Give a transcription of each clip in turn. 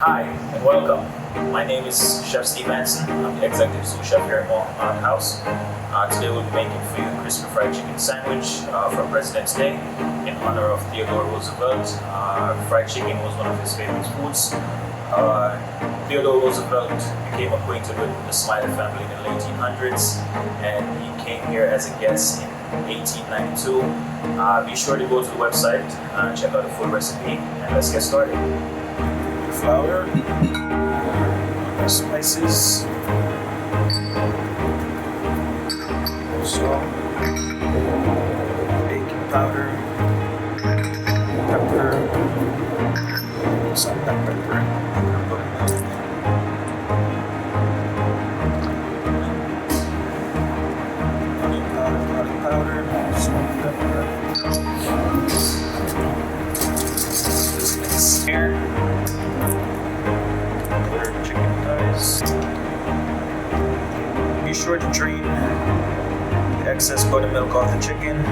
Hi and welcome. My name is Chef Steve Hansen. I'm the executive sous chef here at Mountain House. Today we'll be making for you a crispy fried chicken sandwich for President's Day in honor of Theodore Roosevelt. Fried chicken was one of his favorite foods. Theodore Roosevelt became acquainted with the Smiley family in the late 1800s, and he came here as a guest in 1892. Be sure to go to the website and check out the full recipe, and let's get started. Flour, spices, salt, baking powder, pepper, some black pepper, onion powder, garlic powder, salt, pepper. Just mix here. Chicken thighs. Be sure to drain the excess buttermilk off the chicken.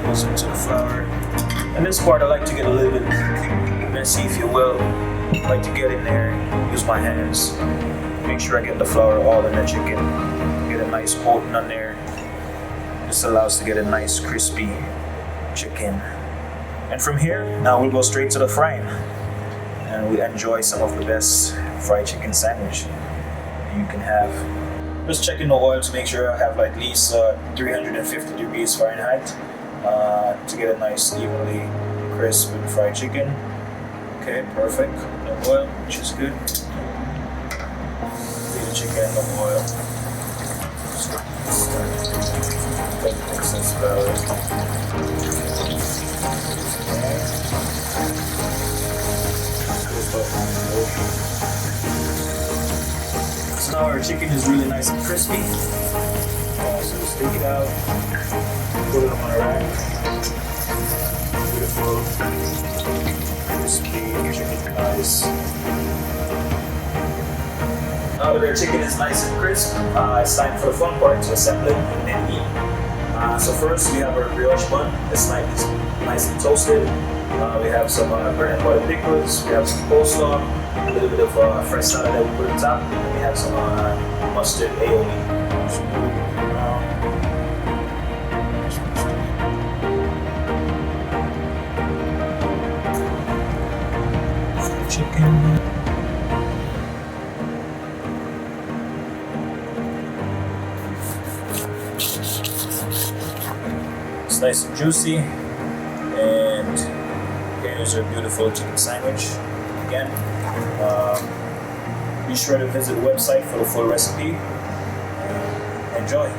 Goes into the flour. And this part I like to get a little bit messy, if you will. I like to get in there, use my hands. Make sure I get the flour all in the chicken. Get a nice coating on there. This allows to get a nice crispy chicken. And from here, now we'll go straight to the frying. And we enjoy some of the best fried chicken sandwich you can have. Just checking the oil to make sure I have at least 350 degrees Fahrenheit to get a nice evenly crisp and fried chicken. Okay, perfect. The oil, which is good. Leave the chicken in the oil. Excess flour. So now our chicken is really nice and crispy. So just take it out, put it on a rack. Beautiful, crispy chicken thighs. Now that our chicken is nice and crisp, it's time for the fun part, to assemble it and then eat. So first we have our brioche bun. It's nice and toasted. We have some bread and butter pickles. We have some coleslaw, a little bit of fresh salad that we put on top, and we have some mustard aioli. Chicken. It's nice and juicy, and here's our beautiful chicken sandwich. Again, be sure to visit the website for the full recipe. Enjoy.